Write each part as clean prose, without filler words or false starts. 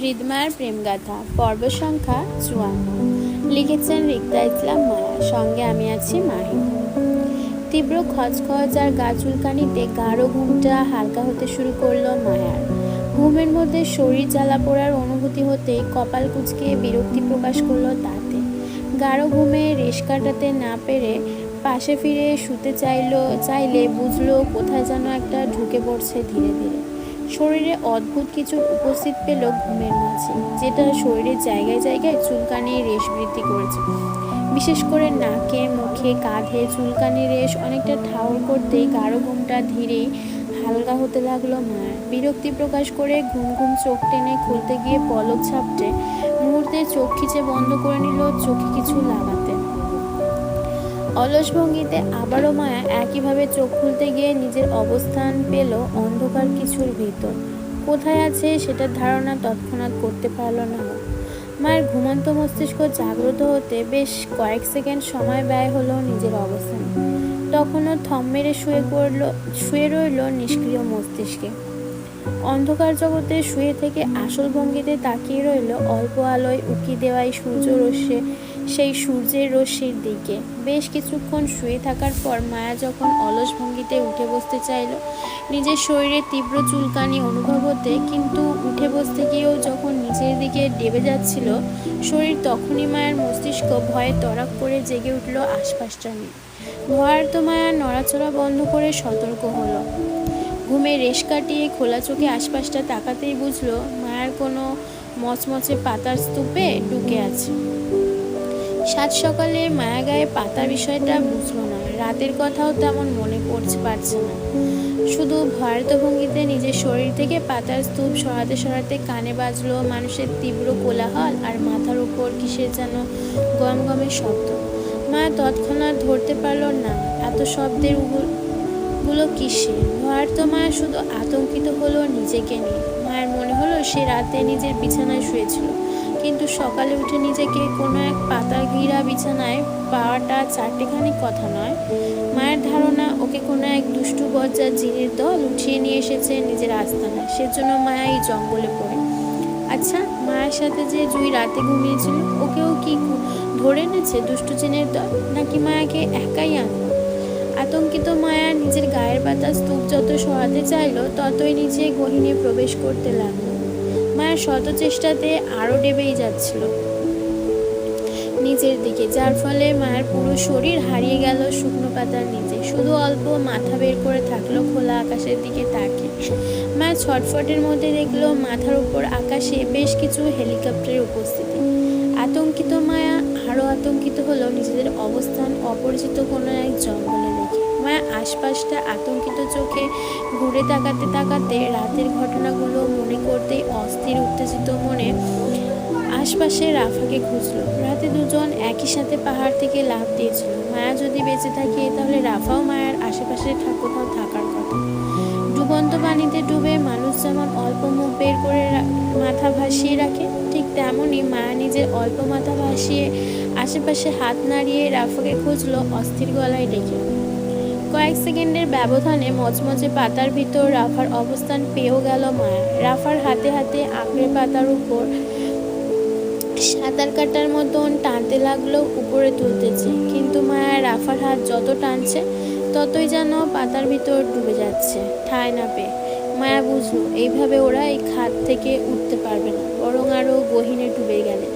হৃদমায়ার প্রেমগাথা পর্ব সংখ্যা ৫৪। লিখেছেন রিক্তা ইসলাম মায়া। সঙ্গে আমি আছি মাহি। তীব্র খচখচ আর গা চুলকানিতে গাঢ় ঘুমটা হালকা হতে শুরু করলো মায়ার। ঘুমের মধ্যে শরীর জ্বালা পোড়ার অনুভূতি হতেই কপাল কুঁচকে বিরক্তি প্রকাশ করলো তাতে। গাঢ় ঘুমে রেশ কাটাতে না পেরে পাশে ফিরে শুতে চাইলে বুঝলো কোথায় যেন একটা ঢুকে পড়ছে ধীরে ধীরে। শরীরে অদ্ভুত কিছু উপস্থিত পেল ঘুমের মাঝে, যেটা শরীরের জায়গায় জায়গায় চুলকানি রেশ বৃদ্ধি করেছে। বিশেষ করে নাকে, মুখে, কাঁধে চুলকানি রেশ অনেকটা ঠাউর করতেই গাঢ় ঘুমটা ধীরেই হালকা হতে লাগলো মায়ের। বিরক্তি প্রকাশ করে ঘুম ঘুম চোখ টেনে খুলতে গিয়ে পলক ঝাপটে মুহূর্তে চোখ খিচে বন্ধ করে নিল চোখে কিছু লাগাতে। অলস ভঙ্গিতে আবারও মায়া একইভাবে চোখ খুলতে গিয়ে নিজের অবস্থান পেল অন্ধকার কিছুর ভিতর। কোথায় আছে সেটার ধারণা তৎক্ষণাৎ করতে পারল না। মায়ের ঘুমন্ত মস্তিষ্ক জাগ্রত হতে বেশ কয়েক সেকেন্ড সময় ব্যয় হলো নিজের অবস্থানে। তখনও থম মেরে শুয়ে রইল নিষ্ক্রিয় মস্তিষ্কে। অন্ধকার জগতে শুয়ে থেকে আসল ভঙ্গিতে তাকিয়ে রইল অল্প আলোয় উকি দেওয়াই সেই সূর্যের রশ্মির দিকে। বেশ কিছুক্ষণ শুয়ে থাকার পর মায়া যখন অলস ভঙ্গিতে উঠে বসতে চাইল, নিজের শরীরে তীব্র চুলকানি অনুভব হতে, কিন্তু উঠে বসতে গিয়েও যখন নিচের দিকে ডেবে যাচ্ছিল শরীর, তখনই মায়ের মস্তিষ্ক ভয়ে তড়াক করে জেগে উঠল আশপাশটা নিয়ে। ভয়ার্ত মায়া নড়াচড়া বন্ধ করে সতর্ক হলো। ঘুমে রেশ কাটিয়ে খোলা চোখে আশপাশটা তাকাতেই বুঝলো মায়ার কোনো মচমচে পাতার স্তূপে ঢুকে আছে। সাত সকালে মায়া গায়ে পাতার বিষয়টা বুঝলো না, রাতের কথাও তেমন মনে পারছে না। শুধু ভয়ার্ত ভঙ্গিতে নিজের শরীর থেকে পাতার স্তূপ সরাতে কানে বাজলো মানুষের তীব্র কোলাহল আর মাথার উপর কিসের যেন গমগমের শব্দ। মায়া তৎক্ষণাৎ ধরতে পারল না এত শব্দের গুলো কিসে। ভয়ার্ত মায়া শুধু আতঙ্কিত হলো নিজেকে নিয়ে। মায়ের মনে হলো সে রাতে নিজের বিছানায় শুয়েছিল, কিন্তু সকালে উঠে নিজেকে কোনো এক পাতা ঘিরা বিছানায় পাওয়াটা চারটেখানি কথা নয়। মায়ের ধারণা ওকে কোনো এক দুষ্টু বজ্জার জিনের দল উঠিয়ে নিয়ে এসেছে নিজের আস্তানায়। সেজন্য মায়া এই জঙ্গলে পড়ে। আচ্ছা, মায়ের সাথে যে জুই রাতে ঘুমিয়েছিল, ওকেও কি ধরে এনেছে দুষ্টু জিনের দল, নাকি মায়াকে একাই আনলো? আতঙ্কিত মায়া নিজের গায়ের পাতা স্তূপ যত সরাতে চাইল ততই নিচে গহীনে প্রবেশ করতে লাগলো। মায়ের শত চেষ্টাতে আরও ডেবেই যাচ্ছিল নিচের দিকে, যার ফলে মায়ের পুরো শরীর হারিয়ে গেল শুকনো পাতার নিচে। শুধু অল্প মাথা বের করে থাকলো খোলা আকাশের দিকে তাকিয়ে। মায়ের ছটফটের মধ্যে দেখলো মাথার উপর আকাশে বেশ কিছু হেলিকপ্টারের উপস্থিতি। আতঙ্কিত মায়া আরও আতঙ্কিত হলো নিজেদের অবস্থান অপরিচিত কোনো এক জঙ্গলে দেখে। মায়া আশপাশটা আতঙ্কিত চোখে ঘুরে তাকাতে রাতের ঘটনাগুলো মনে করতেই অস্থির উত্তেজিত মনে আশপাশে রাফাকে খুঁজলো। রাতে দুজন একই সাথে পাহাড় থেকে লাফ দিয়েছিল। মায়া যদি বেঁচে থাকে তাহলে রাফাও মায়ার আশেপাশে কোথাও থাকার কথা। ডুবন্ত পানিতে ডুবে মানুষ যেমন অল্প মুখ বের করে মাথা ভাসিয়ে রাখে, ঠিক তেমনই মায়া নিজের অল্প মাথা ভাসিয়ে আশেপাশে হাত নাড়িয়ে রাফাকে খুঁজলো অস্থির গলায় ডেকে। কয়েক সেকেন্ডের ব্যবধানে মচমচে পাতার ভিতর রাফার অবস্থান পেয়েও গেল মায়া। রাফার হাতে আঁকড়ে পাতার উপর সাঁতার কাটার মতন টানতে লাগলো, উপরে তুলতেছে, কিন্তু মায়া রাফার হাত যত টানছে ততই যেন পাতার ভিতর ডুবে যাচ্ছে ঠাঁই না পেয়ে। মায়া বুঝলো এইভাবে ওরা এই খাত থেকে উঠতে পারবে না, বরং আরও গহীনে ডুবে গেলে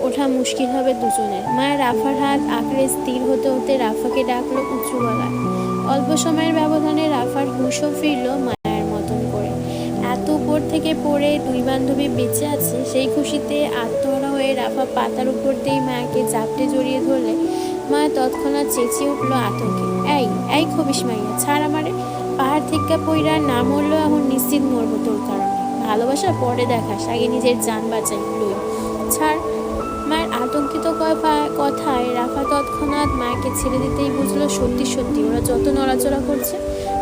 ওঠা মুশকিল হবে দুজনের। মায়া রাফার হাত আঁকড়ে স্থির হতে হতে রাফাকে ডাকলো উঁচু গলায়। অল্প সময়ের ব্যবধানে রাফার হুঁশও ফিরল মায়ের মতন করে। এত উপর থেকে পড়ে দুই বান্ধবী বেঁচে আছে সেই খুশিতে আত্মহারা হয়ে রাফা পাতার উপর দিয়ে মায়াকে জাপটে জড়িয়ে ধরলে মায়া তৎক্ষণাৎ চেঁচিয়ে উঠলো আতঙ্কে, এই খবিস মাইয়া, ছাড় আমারে। পাহাড় থেকে পইরা না মরলেও এখন নিশ্চিত মরবো তোর কারণে। ভালোবাসা পরে দেখাস, আগে নিজের জান বাঁচাই, লই ছাড়। মায়ের আতঙ্কিত কথায় রাফা তৎক্ষণাৎ মায়াকে ছেড়ে দিতেই বুঝলো সত্যি ওরা যত নড়াচড়া করছে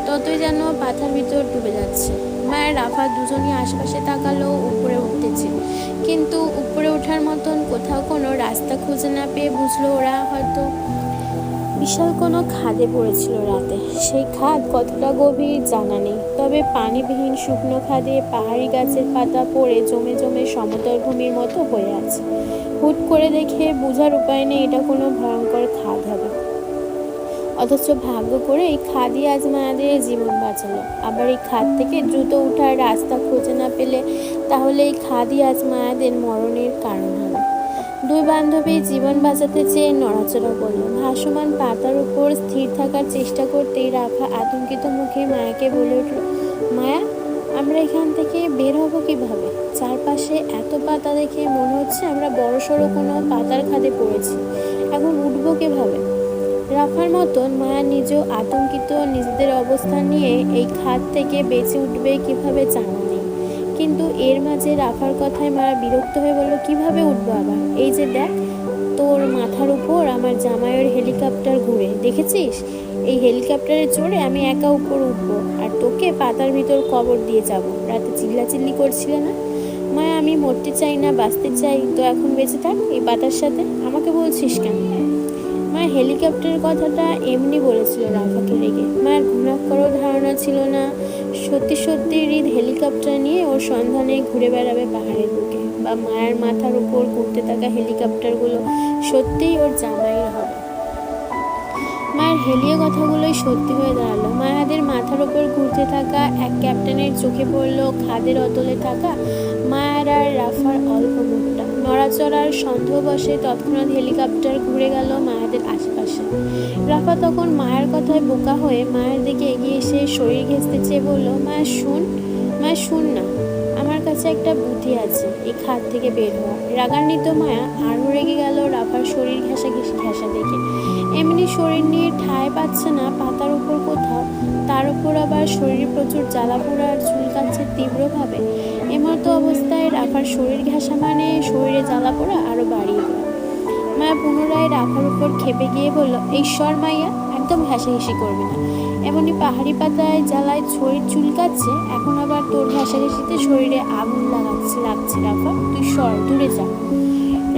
ততই যেন পাতার ভিতর ডুবে যাচ্ছে। মায়ের রাফা দুজনই আশপাশে তাকালো, উপরে উঠতেছে, কিন্তু উপরে ওঠার মতন কোথাও কোনো রাস্তা খুঁজে না পেয়ে বুঝলো ওরা হয়তো বিশাল কোনো খাদে পড়েছিল রাতে। সেই খাদ কতটা গভীর জানা নেই, তবে পানিবিহীন শুকনো খাদে পাহাড়ি গাছের পাতা পড়ে জমে জমে সমতল ভূমির মতো হয়ে আছে। হুট করে দেখে বোঝার উপায় নেই এটা কোনো ভয়ঙ্কর খাদ হবে, অথচ ভাগ্য করে এই খাদই আজ মায়াদের জীবন বাঁচালো। আবার এই খাদ থেকে দ্রুত ওঠার রাস্তা খুঁজে না পেলে তাহলে এই খাদই আজ মায়াদের মরণের কারণ হবে। দুই বান্ধবী জীবন বাঁচাতে চেয়ে নড়াচড়া করল। ভাসমান পাতার উপর স্থির থাকার চেষ্টা করতেই রাফা আতঙ্কিত মুখে মায়াকে বলে উঠল, মায়া, আমরা এখান থেকে বের হব কিভাবে? চারপাশে এত পাতা দেখে মনে হচ্ছে আমরা বড়সড় কোনো পাতার খাদে পড়েছি। এখন উঠবো কিভাবে? রাফার মতন মায়া নিজেও আতঙ্কিত। নিজেদের অবস্থান নিয়ে এই খাদ থেকে বেঁচে উঠবে কিভাবে জানা নেই, কিন্তু এর মাঝে রাফার কথায় মায়া বিরক্ত হয়ে বলল, কিভাবে উঠবো আবার? এই যে দেখ, তোর মাথার উপর আমার জামাইয়ের হেলিকপ্টার ঘুরে, দেখেছিস? এই হেলিকপ্টারে চড়ে আমি একা উপর উঠবো আর তোকে পাতার ভিতর কবর দিয়ে যাব। রাতে চিল্লাচিল্লি করছিলে না? মায়া, আমি মরতে চাই না, বাঁচতে চাই, তো এখন বেঁচে থাক এই পাতার সাথে। আমাকে বলছিস কেন? মায়ের হেলিকপ্টারের কথাটা এমনি বলেছিল রাফাকে রেগে। মায়ের ঘুণাক্ষরও ধারণা ছিল না সত্যি সত্যি হৃদ হেলিকপ্টার নিয়ে ওর সন্ধানে ঘুরে বেড়াবে পাহাড়ের বুকে, বা মায়ের মাথার উপর ঘুরতে থাকা হেলিকপ্টারগুলো সত্যিই ওর জামাইয়ের হবে। মায়ের হেলিয়ে কথাগুলোই সত্যি হয়ে দাঁড়ালো। মায়াদের মাথার উপর ঘুরতে থাকা এক ক্যাপ্টেনের চোখে পড়লো খাদের অতলে থাকা মায়ার আর রাফার অল্প মুখটা। নড়াচড়ার সন্দেহবশে তৎক্ষণাৎ হেলিকপ্টার ঘুরে গেল মায়াদের আশেপাশে। রাফা তখন মায়ের কথায় বোকা হয়ে মায়ের দিকে এগিয়ে এসে শরীর ঘেঁষতে চেয়ে বলল, মায়া শুন, মায়া শুন না, আমার কাছে একটা বুদ্ধি আছে এই খাদ থেকে বের হওয়া। রাগান্বিত মায়া আরও রেগে গেল রাফার শরীর ঘেঁষা দেখে। এমনি শরীর নিয়ে ঠাঁই পাচ্ছে না পাতার উপর কোথাও, তার উপর আবার শরীরে প্রচুর জ্বালা পোড়া আর চুলকাচ্ছে তীব্রভাবে। এমতো অবস্থায় রাফার শরীর ঘেঁষা মানে শরীরে জ্বালা পোড়া আরও বাড়িয়ে দেয়। মায়া পুনরায় রাফার উপর খেপে গিয়ে বলল, এই সর মাইয়া, একদম ঘেঁষাঘেঁষি করবে না। এমনি পাহাড়ি পাতায় জ্বালায় শরীর চুলকাচ্ছে, এখন আবার তোর ঘেঁষাঘেঁষিতে শরীরে আগুন লাগছে রাফা, তুই সর, দূরে যা।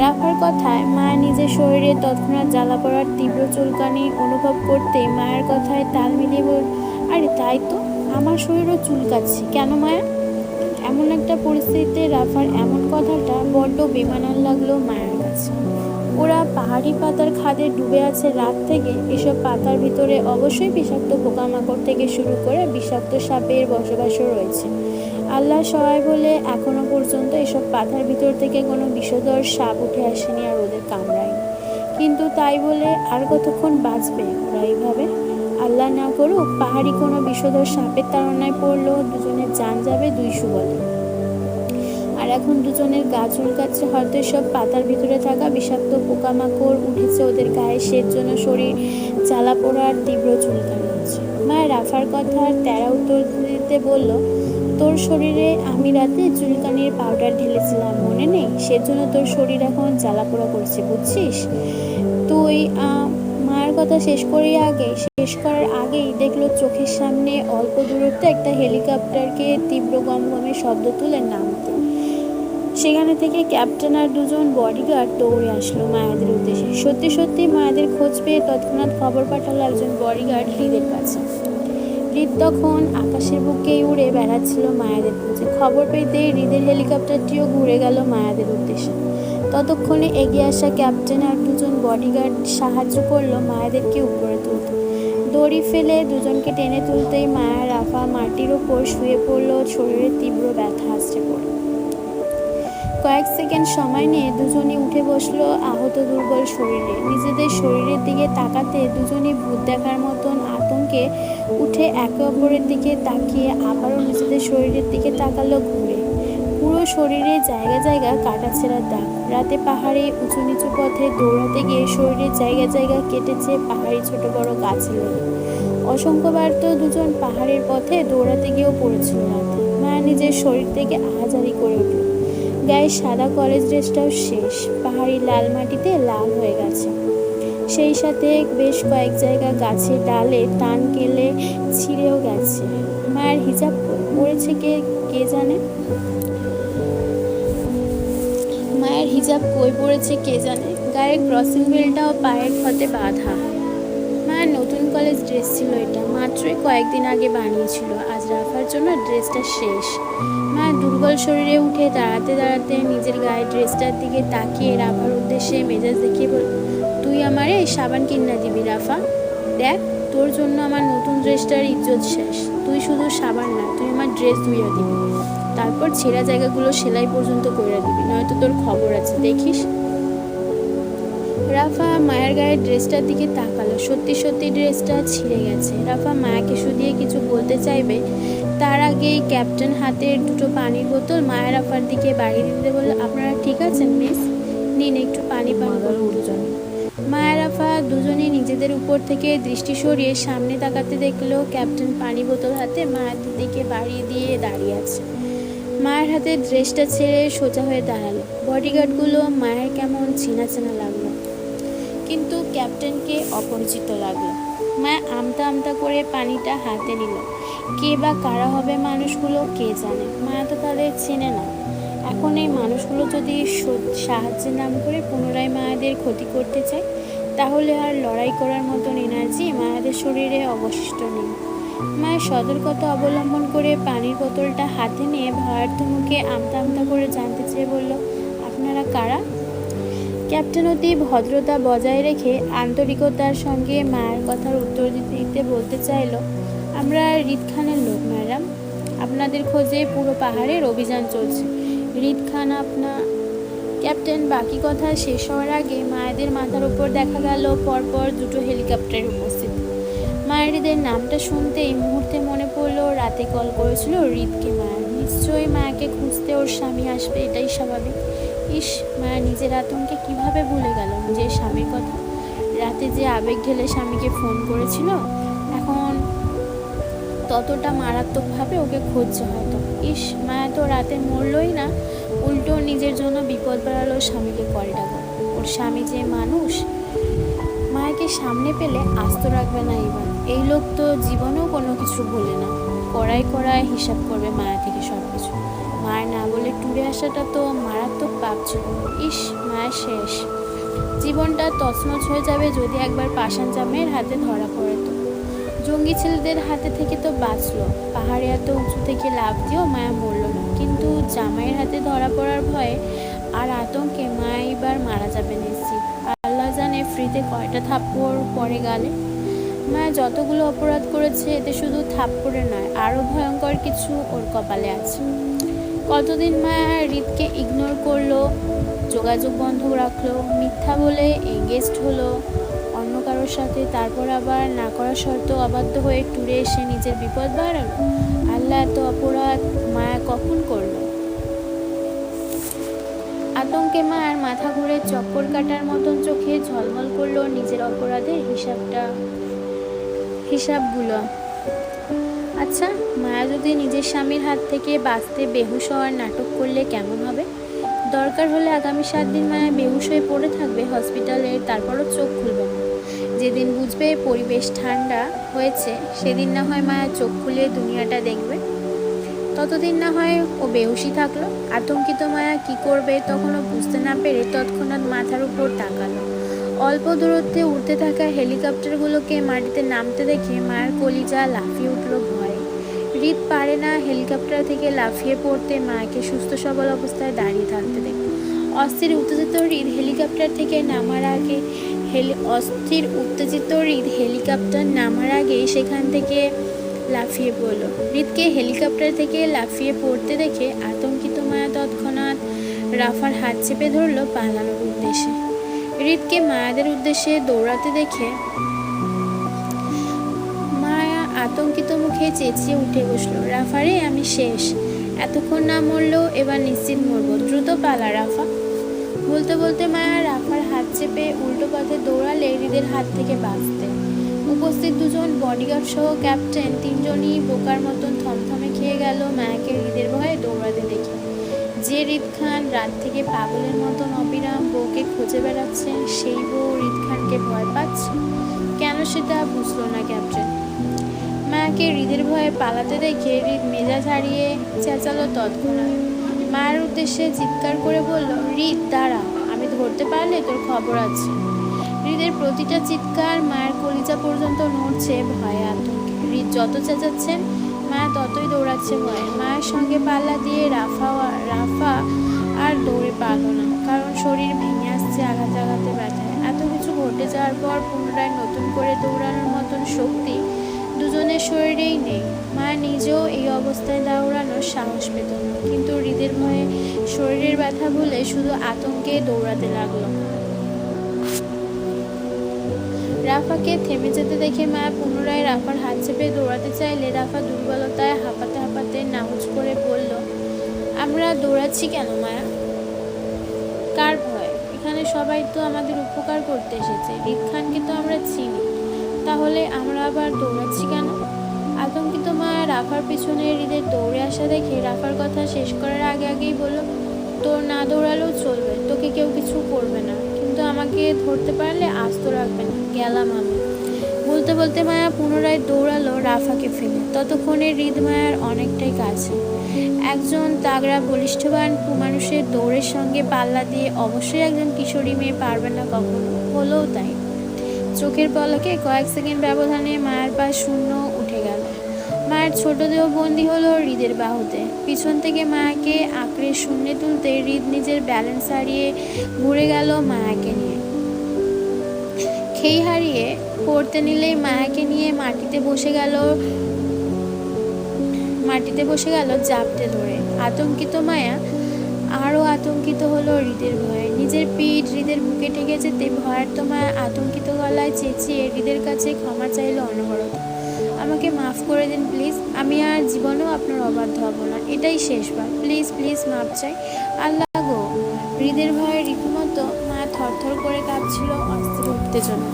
রাফার কথায় মায়া নিজের শরীরে তৎক্ষণাৎ জ্বালা পড়ার তীব্র চুলকানি অনুভব করতে মায়ের কথায় তাল মিলিয়ে বল, আরে তাই তো, আমার শরীরও চুলকাচ্ছে কেন মায়া? এমন একটা পরিস্থিতিতে রাফার এমন কথাটা বড্ড বেমানান লাগলো মায়ের কাছে। ওরা পাহাড়ি পাতার খাদে ডুবে আছে রাত থেকে। এসব পাতার ভিতরে অবশ্যই বিষাক্ত পোকামাকড় থেকে শুরু করে বিষাক্ত সাপের বসবাসও রয়েছে। আল্লাহ সহায় বলে এখনো পর্যন্ত এসব পাতার ভিতর থেকে কোনো বিষধর সাপ উঠে আসেনি আর ওদের কামড়ায়নি, কিন্তু তাই বলে আর কতক্ষণ বাঁচবে ওরা এইভাবে? আল্লাহ না করুক পাহাড়ি কোনো বিষধর সাপের তাড়নায় পড়লো, দুজনের জান যাবে দুই সুবলে। আর এখন দুজনের গা চুলকাচ্ছে, হয়তো এসব পাতার ভিতরে থাকা বিষাক্ত পোকামাকড় উঠেছে ওদের গায়ে, সের জন্য শরীর জ্বালা পোড়া আর তীব্র চুলকানি হচ্ছে। মায়ের রাফার কথার তেরা উত্তর দিতে বলল, তোর শরীরে আমি রাতে চুলকানির পাউডার ঢেলেছিলাম মনে নেই? সেজন্য তোর শরীর এখন জ্বালা পোড়া করছে, বুঝছিস? তুই মায়ের কথা শেষ করার আগেই দেখলো চোখের সামনে অল্প দূরত্বে একটা হেলিকপ্টারকে তীব্র গমগমে শব্দ তুলে নামতে। সেখানে থেকে ক্যাপ্টেন আর দুজন বডিগার্ড দৌড়ে আসলো মায়াদের উদ্দেশ্যে। সত্যি সত্যি মায়াদের খোঁজ পেয়ে তৎক্ষণাৎ খবর পাঠালো একজন বডিগার্ড হৃদের কাছে। হৃদ তখন আকাশের বুকেই উড়ে বেড়াচ্ছিল মায়াদের খোঁজে। খবর পেতে হৃদের হেলিকপ্টারটিও ঘুরে গেল মায়াদের উদ্দেশ্যে। ততক্ষণে এগিয়ে আসা ক্যাপ্টেন আর দুজন বডিগার্ড সাহায্য করলো মায়াদেরকে উপরে তুলতে। দড়ি ফেলে দুজনকে টেনে তুলতেই মায়া রাফা মাটির ওপর শুয়ে পড়লো, শরীরে তীব্র ব্যথা আসছে পড়ে। কয়েক সেকেন্ড সময় নিয়ে দুজনই উঠে বসলো আহত দুর্বল শরীরে। নিজেদের শরীরের দিকে তাকাতে দুজনই ভূত দেখার মতন আতঙ্কে উঠে একে অপরের দিকে তাকিয়ে আবারও নিজেদের শরীরের দিকে তাকালো ঘুরে। পুরো শরীরে জায়গা কাটাছেঁড়ার দাগ। রাতে পাহাড়ে উঁচু নিচু পথে দৌড়াতে গিয়ে শরীরের জায়গা কেটেছে পাহাড়ি ছোট বড় গাছে লেগে। অসংখ্যবার তো দুজন পাহাড়ের পথে দৌড়াতে গিয়েও পড়েছিল রাতে। মায়া নিজের শরীর থেকে আহাজারি করে উঠল। গায়ে সাদা কলেজ ড্রেসটাও শেষ, পাহাড়ি লাল মাটিতে লাল হয়ে গেছে। সেই সাথে বেশ কয়েক জায়গা গাছের ডালে টান কেলে ছিঁড়েও গেছে। মায়ের হিজাব পড়েছে কে জানে? গায়ের ক্রসিং বেল্টটাও পায়ের ক্ষতে বাঁধা। মায়ের নতুন কলেজ ড্রেস ছিল এটা, মাত্রই কয়েকদিন আগে বানিয়েছিল। আজ রাফার জন্য ড্রেসটা শেষ। মা দুর্বল শরীরে উঠে দাঁড়াতে দাঁড়াতে নিজের গায়ে ড্রেসটার দিকে তাকিয়ে রাফার উদ্দেশ্যে মেজাজ দেখিয়ে বল, তুই আমারে সাবান কিনা দিবি রাফা? দেখ, তোর জন্য আমার নতুন ড্রেসটার ইজ্জত শেষ। তুই শুধু সাবান না, তুই আমার ড্রেস ধুইয়া দিবি, তারপর ছেঁড়া জায়গাগুলো সেলাই পর্যন্ত করে দিবি, নয়তো তোর খবর আছে, দেখিস। রাফা মায়ের গায়ের ড্রেসটার দিকে তাকালো। সত্যি সত্যি ড্রেসটা ছিঁড়ে গেছে। রাফা মায়াকে শুধিয়ে কিছু বলতে চাইবে, তার আগেই ক্যাপ্টেন হাতের দুটো পানির বোতল মায়ের রাফার দিকে বাড়িয়ে দিতে বলল, আপনারা ঠিক আছেন মিস? নিন একটু পানি পান করুন দুজনে। মায়ের রাফা দুজনে নিজেদের উপর থেকে দৃষ্টি সরিয়ে সামনে তাকাতে দেখলো ক্যাপ্টেন পানি বোতল হাতে মায়ের দিকে বাড়িয়ে দিয়ে দাঁড়িয়ে আছে। মায়ের হাতে ড্রেসটা ছেড়ে সোজা হয়ে দাঁড়ালো। বডিগার্ডগুলো মায়ের কেমন চেনা চেনা লাগলো, কিন্তু ক্যাপ্টেনকে অপরিচিত লাগলো। মা আমতা আমতা করে পানিটা হাতে নিল। কে বা কারা হবে মানুষগুলো, কে জানে। মা তো তাদের চেনে না। এখন এই মানুষগুলো যদি সাহায্যের নাম করে পুনরায় মায়েদের ক্ষতি করতে চায়, তাহলে আর লড়াই করার মতন এনার্জি মায়েদের শরীরে অবশিষ্ট নেই। মায়ের সতর্কতা অবলম্বন করে পানির বোতলটা হাতে নিয়ে ভয়ার্থ মুখে আমতা আমতা করে জানতে চেয়ে বলল, আপনারা কারা? ক্যাপ্টেন অতি ভদ্রতা বজায় রেখে আন্তরিকতার সঙ্গে মায়ের কথার উত্তর দিতে বলতে চাইল, আমরা রিদ খানের লোক ম্যাডাম। আপনাদের খোঁজে পুরো পাহাড়ের অভিযান চলছে। রিদ খান আপনা ক্যাপ্টেন বাকি কথা শেষ হওয়ার আগে মায়েদের মাথার উপর দেখা গেল পরপর দুটো হেলিকপ্টার উপস্থিত। মায়েদের নামটা শুনতেই মুহূর্তে মনে পড়লো রাতে কল করেছিল রিদকে মায়ের। নিশ্চয়ই মায়াকে খুঁজতে ওর স্বামী আসবে, এটাই স্বাভাবিক। ইস, মায়া নিজের আতঙ্কে কিভাবে ভুলে গেল নিজের স্বামীর কথা। রাতে যে আবেগ ঢেলে স্বামীকে ফোন করেছিল, এখন ততটা মারাত্মকভাবে ওকে খুঁজছে হয়তো। ইস, মায়া তো রাতে মরলই না, উল্টো নিজের জন্য বিপদ বাড়ালো স্বামীকে কলটা করে। ওর স্বামী যে মানুষ, মায়াকে সামনে পেলে আস্ত রাখবে না এবার। এই লোক তো জীবনেও কোনো কিছু ভুলে না, কড়াই কড়াই হিসাব করবে মায়া থেকে সব কিছু। মায়ের না বলে টুরে আসাটা তো মারাত্মক পাপ ছিল। ইস, মায়ের শেষ। জীবনটা তছনছ হয়ে যাবে যদি একবার পাষাণ জামের হাতে ধরা পড়ে। তো জঙ্গি ছেলেদের হাতে থেকে তো বাঁচলো, পাহাড়ে এত উঁচু থেকে লাফ দিয়েও মায়া মরল না, কিন্তু জামাইয়ের হাতে ধরা পড়ার ভয়ে আর আতঙ্কে মায়া এবার মারা যাবে নিশ্চিত। আল্লাহ জানে ফ্রিতে কয়টা থাপ্পড় পড়ে গালে। মায়া যতগুলো অপরাধ করেছে, এতে শুধু থাপ্পড়ে নয়, আরও ভয়ঙ্কর কিছু ওর কপালে আছে। কতদিন মায়া রিদকে ইগনোর করলো, যোগাযোগ বন্ধ রাখলো, মিথ্যা বলে এঙ্গেজড হলো অন্য কারোর সাথে, তারপর আবার না করার শর্ত অবাধ্য হয়ে ট্যুরে এসে নিজের বিপদ বাড়ালো। আল্লাহ, এত অপরাধ মায়া কখন করলো? আতঙ্কে মায়ের মাথা ঘুরে চক্কর কাটার মতন চোখে ঝলমল করলো নিজের অপরাধের হিসাবগুলো। আচ্ছা, মায়া যদি নিজের স্বামীর হাত থেকে বাঁচতে বেহুশ হওয়ার নাটক করলে কেমন হবে? দরকার হলে আগামী 7 দিন মায়া বেহুশ হয়ে পড়ে থাকবে হসপিটালে, তারপরও চোখ খুলবে না। যেদিন বুঝবে পরিবেশ ঠান্ডা হয়েছে, সেদিন না হয় মায়া চোখ খুলে দুনিয়াটা দেখবে। ততদিন না হয় ও বেহুশই থাকলো। আতঙ্কিত মায়া কি করবে তখনও বুঝতে না পেরে তৎক্ষণাৎ মাথার উপর তাকালো। অল্প দূরত্বে উড়তে থাকা হেলিকপ্টারগুলোকে মাটিতে নামতে দেখে মায়ের কলিজা লাফিয়ে উঠল ভয়ে। রিদ পারে না হেলিকপ্টার থেকে লাফিয়ে পড়তে, মায়াকে সুস্থ সবল অবস্থায় দাঁড়িয়ে থাকতে দেখে অস্থির উত্তেজিত রিদ হেলিকপ্টার নামার আগে সেখান থেকে লাফিয়ে পড়ল। রিদকে হেলিকপ্টার থেকে লাফিয়ে পড়তে দেখে আতঙ্কিত মায়া তৎক্ষণাৎ রাফার হাত চেপে ধরল পালানোর উদ্দেশ্যে। রিদকে মায়াদের উদ্দেশ্যে দৌড়াতে দেখে মায়া আতঙ্কিত মুখে চেঁচিয়ে উঠে বসলো, রাফারে, আমি শেষ। এতক্ষণ না মরলেও এবার নিশ্চিত মরবো, দ্রুত পালা রাফা। বলতে বলতে মায়া রাফার হাত চেপে উল্টো পথে দৌড়ালে রিদের হাত থেকে বাঁচতে। উপস্থিত দুজন বডিগার্ড সহ ক্যাপ্টেন তিনজনই বোকার মতন থমথমে খেয়ে গেল মায়াকে রিদের ভয়ে দৌড়াতে দেখে। যে রিদ খান রাত থেকে পাগলের মতন অবিরাম বউকে খুঁজে বেড়াচ্ছে, সেই বউ রিদ খানকে ভয় পাচ্ছে কেন সেটা বুঝলো না ক্যাপ্টেন। মায়াকে রিদের ভয়ে পালাতে দেখে রিদ মেজাজ হারিয়ে চেঁচালো তৎক্ষণাৎ। মায়ের উদ্দেশ্যে চিৎকার করে বলল, রিদ দাঁড়া, আমি ধরতে পারলে তোর খবর আছে। হৃদের প্রতিটা চিৎকার মায়ের কলিজা পর্যন্ত নড়ছে ভয়ে আতঙ্কে। হৃদ যত চেঁচাচ্ছেন মায়া ততই দৌড়াচ্ছে ভয়ে। মায়ের সঙ্গে পাল্লা দিয়ে রাফা আর দৌড়ে পারল না, কারণ শরীর ভেঙে আসছে আঘাতে আঘাতে ব্যথায়। এত কিছু ঘটে যাওয়ার পর পুনরায় নতুন করে দৌড়ানোর মতন শক্তি দুজনের শরীরেই নেই। মা নিজেও এই অবস্থায় দৌড়ানোর সাহস পেত না, কিন্তু হৃদের ভয়ে শরীরের ব্যথা ভুলে শুধু আতঙ্কে দৌড়াতে লাগলো। রাফাকে থেমে যেতে দেখে মা পুনরায় রাফার হাত চেপে দৌড়াতে চাইলে রাফা দুর্বলতায় হাঁপাতে হাঁপাতে নাহুচ করে বলল, আমরা দৌড়াচ্ছি কেন মায়া? কার ভয়? এখানে সবাই তো আমাদের উপকার করতে এসেছে। হৃদ খানকে তো আমরা চিনি, তাহলে আমরা আবার দৌড়াচ্ছি কেন? আতঙ্কিত মা রাফার পিছনে হৃদের দৌড়ে আসা দেখে রাফার কথা শেষ করার আগেই বলল, তোর না দৌড়ালেও চলবে, তোকে কেউ কিছু করবে না, কিন্তু আমাকে ধরতে পারলে আস্ত রাখবে না, গেলাম আমি। বলতে বলতে মায়া পুনরায় দৌড়ালো রাফাকে ফেলে। ততক্ষণে হৃদ মায়ার অনেকটাই কাছে। একজন তাগড়া বলিষ্ঠবান মানুষের দৌড়ের সঙ্গে পাল্লা দিয়ে অবশ্যই একজন কিশোরী মেয়ে পারবে না কখনো। হলোও তাই। চোখের পলকে কয়েক সেকেন্ড ব্যবধানে মায়ের পা শূন্য উঠে গেল। মায়ের ছোট দেহ বন্দী হলো হৃদের বাহুতে। পিছন থেকে মায়াকে আঁকড়ে শূন্যে তুলতে হৃদ নিজের ব্যালেন্স হারিয়ে ঘুরে গেল মায়াকে নিয়ে। খেই হারিয়ে পড়তে নিলেই মায়াকে নিয়ে মাটিতে বসে গেল জাপটে ধরে। আতঙ্কিত মায়া আরও আতঙ্কিত হলো হৃদের ভয়ে। নিজের পিঠ হৃদের বুকে ঠেকে যেতে ভয়ার্ত মায়া আতঙ্কিত গলায় চেঁচিয়ে হৃদের কাছে ক্ষমা চাইল অনবরত। আমাকে মাফ করে দিন প্লিজ, আমি আর জীবনেও আপনার অবাধ্য হব না, এটাই শেষবার, প্লিজ প্লিজ মাফ চাই, আল্লাহ গো। হৃদের ভয়ে রীতিমতো মায়া থরথর করে কাঁপছিল অস্থির উত্তেজনা।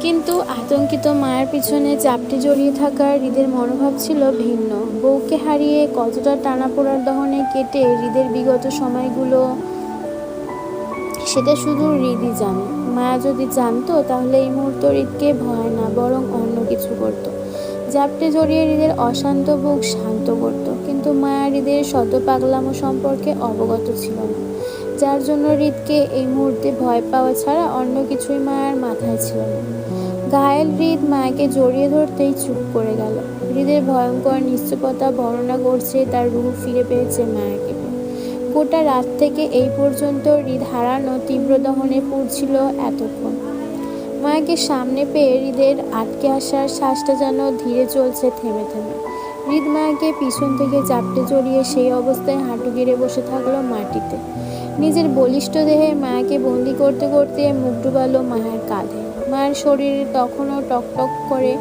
কিন্তু আতঙ্কিত মায়ের পিছনে চাপটি জড়িয়ে থাকা হৃদের মনোভাব ছিল ভিন্ন। বউকে হারিয়ে কতটা টানাপোড়ার দহনে কেটে হৃদের বিগত সময়গুলো, সেটা শুধু হৃদই জানে। মায়া যদি জানতো তাহলে এই মুহূর্তে হৃদকে ভয় না বরং অন্য কিছু করতো। জাপটে জড়িয়ে হৃদের অশান্ত বুক শান্ত করত। কিন্তু মায়া হৃদের শত পাগলামো সম্পর্কে অবগত ছিল না, যার জন্য হৃদকে এই মুহূর্তে ভয় পাওয়া ছাড়া অন্য কিছুই মায়ার মাথায় ছিল না। ঘায়েল হৃদ মায়াকে জড়িয়ে ধরতেই চুপ করে গেল। হৃদের ভয়ঙ্কর নিশ্চুপতা বর্ণনা করছে তার রূহ ফিরে পেয়েছে মায়াকে। গোটা রাত থেকে এই পর্যন্ত হৃদ হারানো তীব্র দহনে পুড়ছিল এতক্ষণ। মায়াকে সামনে পেয়ে হৃদের আটকে আসার শ্বাসটা যেন ধীরে চলছে থেমে থেমে। হৃদ মায়াকে পিছন থেকে চাপটে জড়িয়ে সেই অবস্থায় হাঁটু গেড়ে বসে থাকলো মাটিতে। নিজের বলিষ্ঠ দেহে মায়াকে বন্দি করতে করতে মুখ ডুবালো মায়ের কাঁধে। মায়ের শরীর তখনও টকটক করে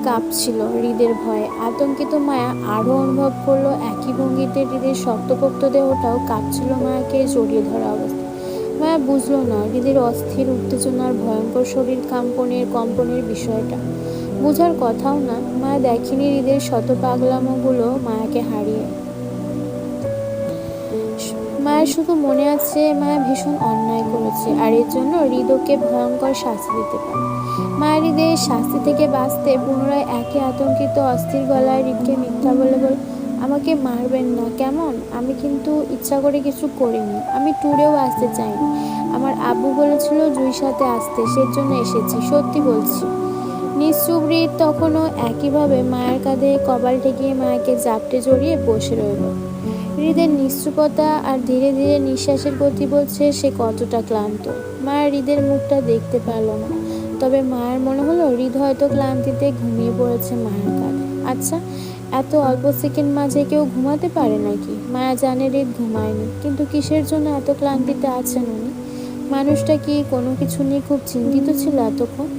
কাঁপছিল হৃদের ভয়ে। আতঙ্কিত মায়া আরও অনুভব করলো একই ভঙ্গিতে হৃদের শক্তপোক্ত দেহটাও কাঁপছিল মায়াকে জড়িয়ে ধরা অবস্থা। মায়া বুঝলো না হৃদের অস্থির উত্তেজনার ভয়ঙ্কর শরীর কম্পনের বিষয়টা। বোঝার কথাও না। মায়া দেখেনি হৃদের শত পাগলামোগুলো মায়াকে হারিয়ে। মায়ের শুধু মনে আছে মায়া ভীষণ অন্যায় করেছে, আর এর জন্য হৃদকে ভয়ঙ্কর শাস্তি দিতে পারে। মায়ের হৃদের শাস্তি থেকে বাঁচতে পুনরায় একই আতঙ্কিত অস্থির গলায় হৃদকে মিথ্যা বলে আমাকে মারবেন না কেমন, আমি কিন্তু ইচ্ছা করে কিছু করিনি, আমি ট্যুরেও আসতে চাইনি, আমার আব্বু বলেছিল জুইসাতে আসতে, সেজন্য এসেছি, সত্যি বলছি। নিশ্চুপ হৃদ তখনও একইভাবে মায়ের কাঁধে কপাল ঠেকিয়ে মায়াকে জাপটে জড়িয়ে বসে রইল। হৃদের নিশ্চুপতা আর ধীরে ধীরে নিঃশ্বাসের গতি বলছে সে কতটা ক্লান্ত। মায়ের হৃদের মুখটা দেখতে পারল না, তবে মায়ের মনে হলো হৃদ হয়তো ক্লান্তিতে ঘুমিয়ে পড়েছে মায়ের কাঁধে। আচ্ছা, এত অল্প সেকেন্ড মাঝে কেউ ঘুমাতে পারে নাকি? মায়া জানে হৃদ ঘুমায়নি, কিন্তু কিসের জন্য এত ক্লান্তিতে আছেন উনি? মানুষটা কি কোনো কিছু নিয়ে খুব চিন্তিত ছিল এতক্ষণ?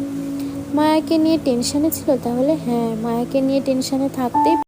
মায়াকে নিয়ে টেনশনে ছিল তাহলে? হ্যাঁ, মায়াকে নিয়ে টেনশনে থাকতেই